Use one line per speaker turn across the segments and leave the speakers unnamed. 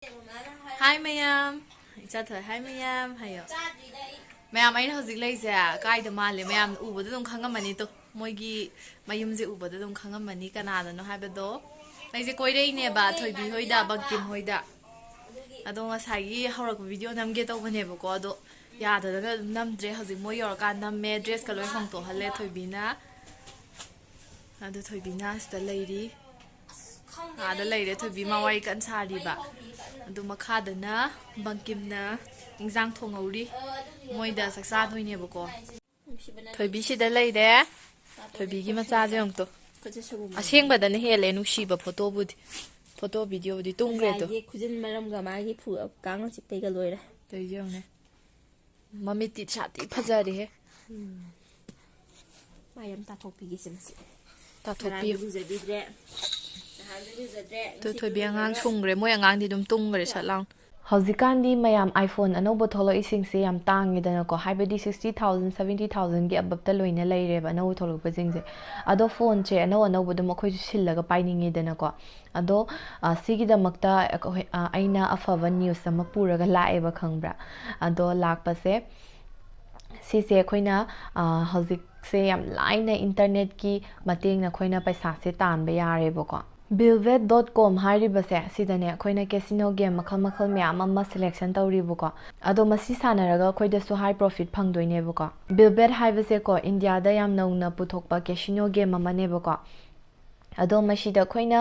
Hi mayam, cha thoi hi mayam, hayo. Mayam aina hojik leise kai da male mayam ubada dum khangamani to moigi mayum je ubada dum khangamani kanada no haibado. Leise koirei ne ba thoibi hoida bangkim hoida. Ado ngasai haurak video namge tawbane bako ado yadada namdre hojik moi yorka namme dress ka loi hongto halle thoibina. Ado thoibina sta leiri. Ada leire thoibi mawai kan sari ba. Adu makadana bangkimna injang thongauri moida saksa thoine bako thoibi sida leire thoibi gi macha je ongto aseng badane hele nusiba photo budi photo video budi tungre to
khujin maram ga magi phu kang chi pe ga loira
tei jone mami ti chati phajari he
mayam ta thopi gi simsi
ta thopi
bidre
to thoibi angang sungre moi angang di dum tungre salang Haujikan mayam iPhone anouba tholo isingse yam tangidana ko haibadi 60,000 70,000 gi abapta loina leireba anouba tholo pajingse ado phone che anouba dum akhoi sillaga painingidana ko ado sigi damakta aina afava news ama puraga laeba khangbra ado lakpase sise khoina haujik se yam laina internet ki mateng na khoina paisa se tanba yareba ko Bilvet.com हारिबसे सिदने खोइना casino game मखल मखल म्याम अमा selection तौरीबको अदो मसी सानरगा खोइदसु हाई प्रॉफिट फंगदोइनेबको बिलबेट हाइबसे को इंडिया दा याम नौना पुथोकपा कैसिनो गेम अमानेबको अदो मसीदा खोइना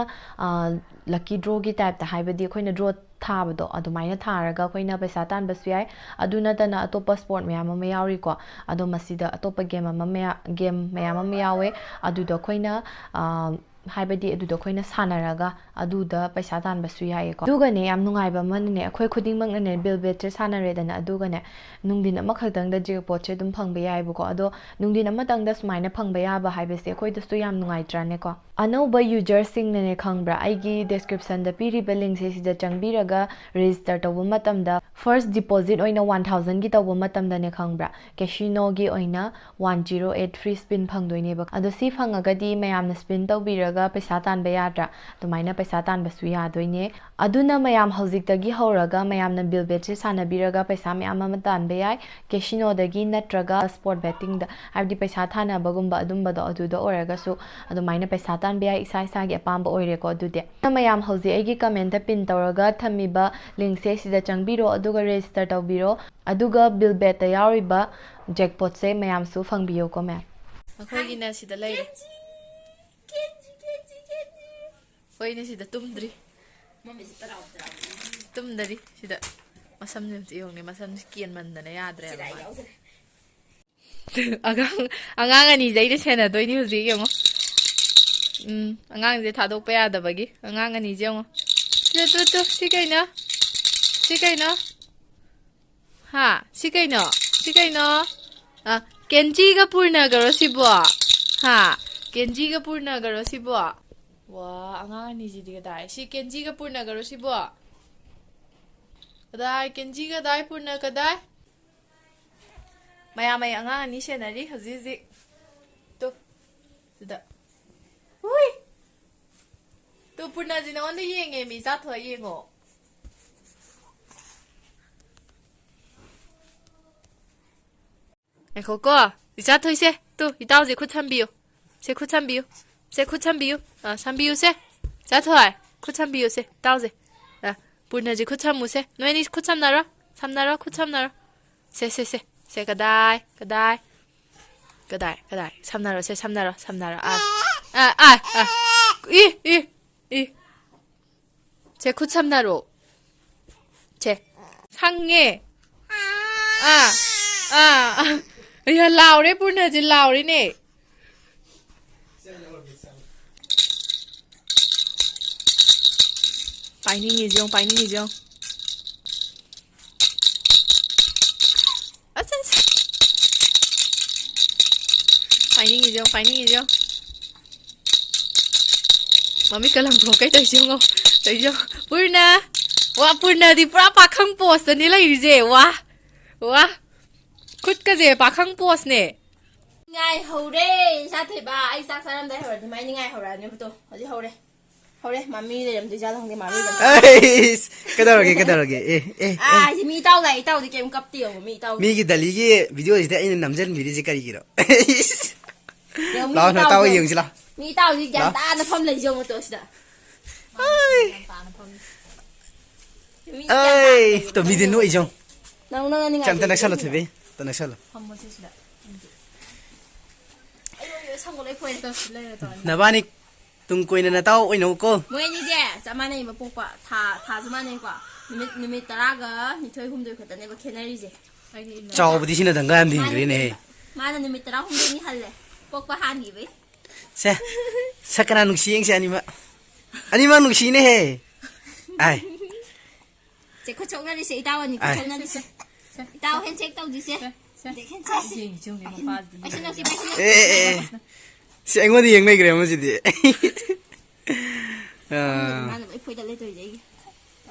लकी ड्रॉ की टाइप ता हाइबदी खोइना ड्रॉ थाबदो अदुमाइना थारगा खोइना पैसा तानबसु याय अदुना तना अतोपा स्पोर्ट म्याम अमा यावरीको अदो मसीदा अतोपा गेम म्याम अमा यावे अदुदो खोइना हाइबदी अदुदो खोइना सानरगा अदुदा पैसा तानबसु यायको दुगने याम नुंगाइबा मनने अखोय खुदिंगमंगने बिलबेट चे सानरेदना अदुगने नुंदिन अमा खतंगदा जेकपॉट चे दुम फंगबा यायबको अदो नुंदिन अमा तंगदा सुमाइना फंगबा याबा हाइबसे अखोयदसु याम नुंगाइत्रानेको अनौबा यूजर सिंगने खंगब्रा आइगी डिस्क्रिप्शन दा पिरिबा लिंक से सिदा चंगबिरगा रजिस्टर तौबा मतमदा फर्स्ट डिपॉजिट ओइना 1000 की तौबा मतमदाने खंगब्रा कैसिनो गी ओइना 108 फ्री स्पिन फंगदोइनेबा अदो सी फंगगदी मयामना स्पिन तौबिरगा पैसा तानबा याद्रा तुमाइना पैसा तानबसु यादोइने अदुना मयाम हौजिकदगी हौरगा मयामना बिलबेट से सानबिरगा पैसा मयाम अमा तानबा याय कैसिनो दगी नत्रगा स्पोर्ट बेटिंग दा हाबदी पैसा थानाबगुंबा अदुंबदो अदुदा ओरगासु अदुमाइना पैसा तानबा याय इसा इसागी अपाम्बा ओइरेको अदुदे मयाम हौजि आइगी कमेंट दा पिन तौरगा थमिबा लिंक से सिदा चंगबिरो अदुगा रजिस्टर तौबिरो अदुगा बिलबेट दा यावरिबा जैकपॉट से मयामसु फंगबियोको मैम अखोइगिना सिदा लेरे होइने सिदा तुमद्री तुमदरी सिदा मसम नेमति योंगने मसम कियन मंदना याद्रे अगांग अनि जैदे सेना दोइनी हुजि यंगो अगांग जे थादोकपा यादबगी अगांग अनि जेंगो तु सि कैनो हा सि कैनो केंजी गा पूर्ण गरो सिबो हा केंजी गा पूर्ण गरो सिबो वा अगांग अनि जिदि गदाय सि केंजी गा पूर्ण गरो सिबो कदाय केंजी गा दाय पूर्ण कदाय मयामै अगांग अनि सेनारी हजि तो सिदा हुई तो पूर्ण जी नोंद येंगे मी जाथो येंगो एखोको इजाथो इसे तो इतावजे खुद 참비요 से खुद 참비요 참비요 से जाथो आय खुद 참비요 से तावजे पूर्ण जी खुद 참무세 너희니 खुद 참나라 खुद 참나라 से कदाय 참나라 से 참나라 제 쿠참나로 제 상해 야 라우레 뿌르나지 라우리네 파이닝이죠 아센스 파이닝이죠 मम्मी कलम थोकै तैजोंगो पूर्णा वा पूर्णा दि पुरा पाखंग पोस्ट नि लैरिजे वा खुद का जे पाखंग पोस्ट ने
ngai hore sa thei ba ai sak saram dai hore mai ni ngai hora ne buto hori hore hore mami le ram tija thang de mami ram
Ay, kadar lagi.
mi tao dai tao di kem kap ti mi tao
Mi ki dali ki video is there in namjan video si kari kiro. Lao na tao yung sila.
mi tao di gan ta na pham le jong to sida
Ay, to mi din no ijong.
nang nang ni
Cham ta naksalo thebe. Ta naksalo.
pham mo sida ayo sang ko le phoi to le to
Nabani tung koi na tao oi no ko.
moi ni je sa ma nei ma pu kwa tha tha sa ma nei kwa nimit tara ga ni thoi hum de khata ne ba khenari je
Chao budi sina danga am din gre ne.
ma na nimit tara hum de ni halle pok pa han ni be
Se. Sakana nuksi yang si anima. Anima nuksi ne he. Ai.
je ko chok na ni se tao ni ko chok na ni se tao hen check tao di se de hen check ai sin si
Eh. Si anh muốn đi yang này kira mà gì đi.
ma na phoi da le to je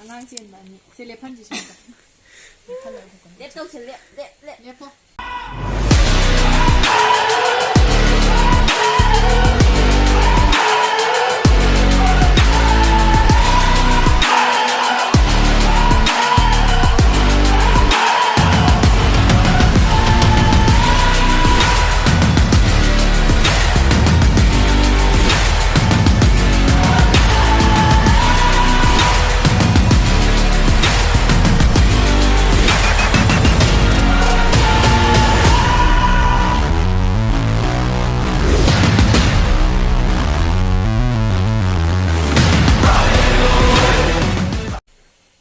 Anang sih nani, selepan sih sudah.
le to se le
Lepo.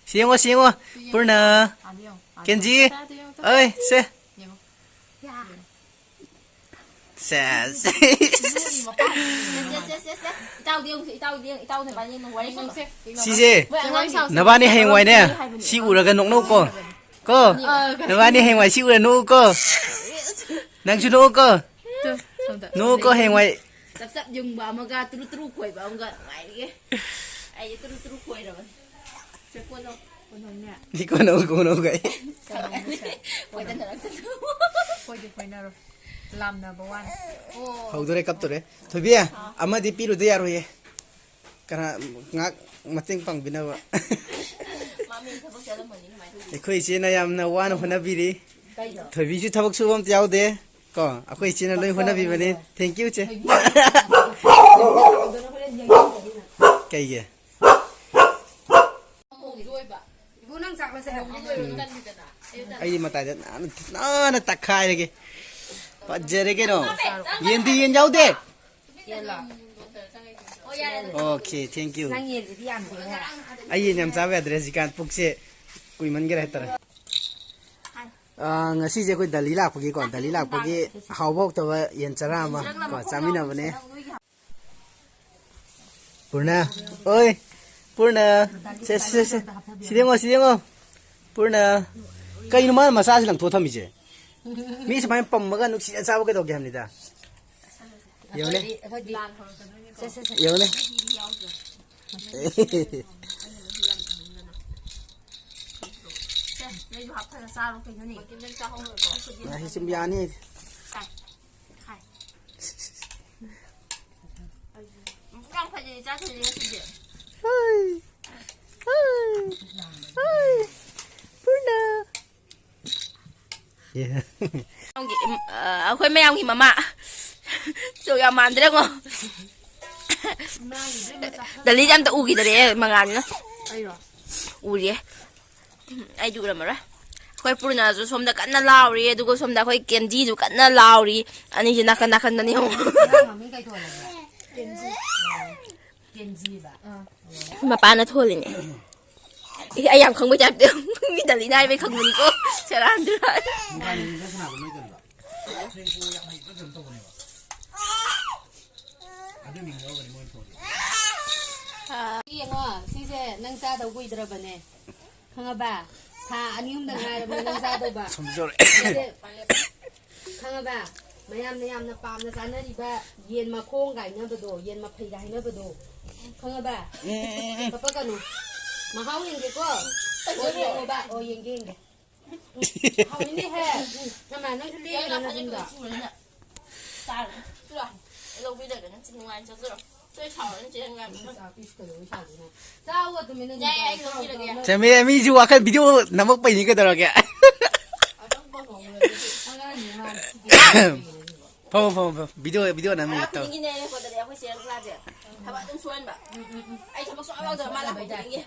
Siang wo, Purna.
Adios.
Kenji. Oi, se.
ya
Ses.
tao ne ba ni no wai so
Si se.
vậy ngang sao
Nabani hay ngoài nè. Si ura ga nok nok ko. Ko. Nabani hay ngoài si ura no ko. Nang chu no ko. No ko hay ngoài.
sắp sắp dùng bà mà ga tru tru quẩy bà ông ga mày đi ai tru tru quẩy rồi chơi quân đâu
Ni ko no gai.
quẩy tên là
Poi di poi naro. Lam na bawan.
Hau dore kap to re. Thobia, ama di piru de yaro ye. Kana ngak mating pang binawa.
mami thằng bác chơi mình mày thôi
Ekhoi chena yamna wan hona biri.
đây rồi
Thobi ju thabak subam tiaw de. Ko, akhoi chena loi hona bi bane. Thank you che. Kai ge.
Ibu nang sak masih hong.
Ai mata ja na takhai ge. Pajere ge no. Yendi yen jaw de. Okay, thank you.
Nang ye ji am de ha.
Ai nyam sa ve address kan pukse kuiman ge rahtar. Ngasi je koi dali lakpagi ko dali lakpagi hawbok to yen chara ma ko chamina bane Purna oi Purna se sidengo Purna kai no ma masa lang tho thami je mi samai pam ma ga nuksi sa ba ke do ge hamni da yole yole
đây du học thật là sao cái này cái bên sao không được có
hi sim ya ni
đang phải gì ra thì gì gì
Purna yeah
ông gì khơi mèo gì mà mạ rồi à màn đấy không để lý em tự u gì đấy mà ngàn nữa u gì aiดูแล้วมั้ยค่อยพูดนะจะสมดักกันน่ะลาวรีดูก็สมดักค่อยเกนจีดูกันน่ะลาวรีอันนี้จะนักกันนั่นนี่ฮะ
Mami kai thua la. Kenji ba.
มาป้าน่ะโทษเลยเนี่ยไอ้ยังคงไม่จับเดิมมีแต่ลีน่าไปขังมันก็ฉลาดด้วย
Si ngo, si se nang sa daw ko idrabane. Khangaba. Tha anium da ngai nang sa daw ba.
somjore
Khangaba. Mayam na pam na sana ri ba yen ma khong gai na ba do yen ma phai gai na ba do. Khangaba. Papa kanu. Ma hau yen ge ko. O yen ba o yen ge ge. Hau ni he. Na ma nang li na na dum da.
Sao rồi? Lâu bây giờ cái nó chừng ngoài cho rồi. 最吵人这样
咋我都没能。
재미 미주 와칸 비디오 나먹 빠이니 그더라게. 펑펑 비디오 나면 있다.
이기네 거들이 아버지 연락하지. 봐봐 좀 소원 봐. 아이 저거 쏘아서 말아 보이게.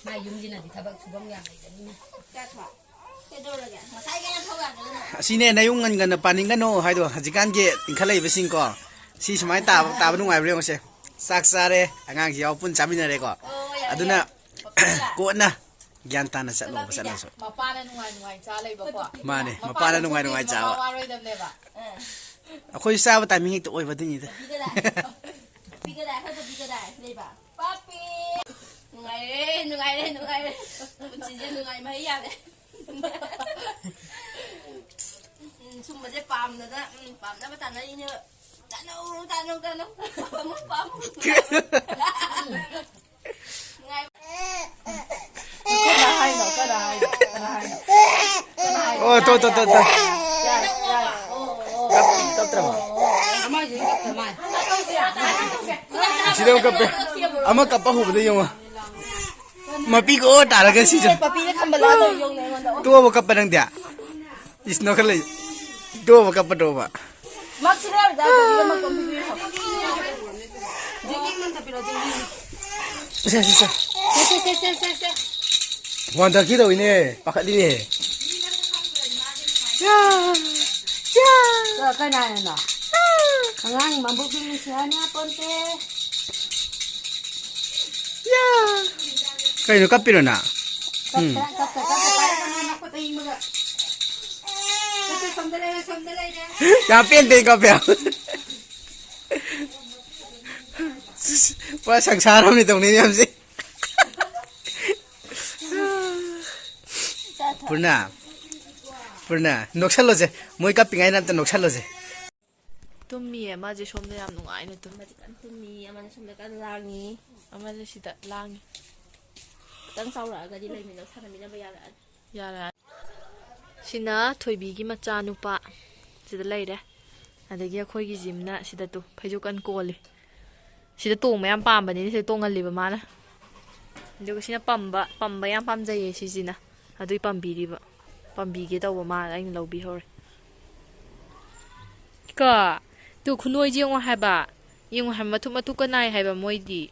나 용진한테 다박 주방이 안 되잖니.
까봐. 깨돌아게. 사이 그냥 터가 안 되는.
시내 나용은 간나 빠닝가노 하이도 하지간게 인칼레 이베싱거. 시 스마이 따바 누가이브레 오세. 싹사레 안강지 야뿐 자비나레고. 아두나 꽃나 gyan ta na chatlo ba chatlo
mapana nungai cha leiba ko
mane mapana nungai cha
wa roi dam ne ba
akhoi sa ba timing to oi ba ding ida
biga da ka biga da leiba papi nungai re bunchi nungai mai ya le summa je pam na da ba tan na ni tano pam
oh to kap trama sidang kap ama kap hu bde yong mapi ko taraga si jo
papi na kambala do yung na ngon
to ba kap nang dia is no kale to ba kap do ba
maxira da do mag computer ho
Jengking man tapi lo jengking.
sa wanda ki do ini pakat ni ya
So kana na. Ang mambubing siya niya ponte.
ya kai no kapiro na
Kata para naman ako tayo mga. Kasi samdalay na.
ya pente kapya pa sang saram ni tong ni yam si Purna noksalo je moi ka pingai nam ta noksalo je
tummi ma je somda yam nungai na tum
kan tumi aman sumda kan langi
ama le sida langi
tang saura ga di lai mi no sana mi na ba ya la
yara sina thoibi gi macha nupa sida leire adagi akhoi gi jimna sida tu phaijukan koli sida tong mayam pambani sida tongal liba mana duga sina pamba yam pamjai si sina adui pambiriba pambige tawba ma aina lawbi hore ka tu khunoi jeng wa haba yeng ha matu kanai haba moidi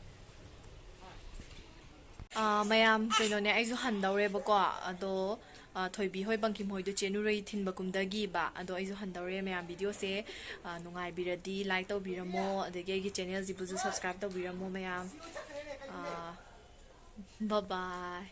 mayam kaino ne aizu handaure ba ko ado thoibi hoi bangkim hoi do chenurei thinba kumdagi ba ado aizu handaure mayam video se nungai biradi like taw biramo adege gi channel jibuju subscribe taw biramo mayam bye bye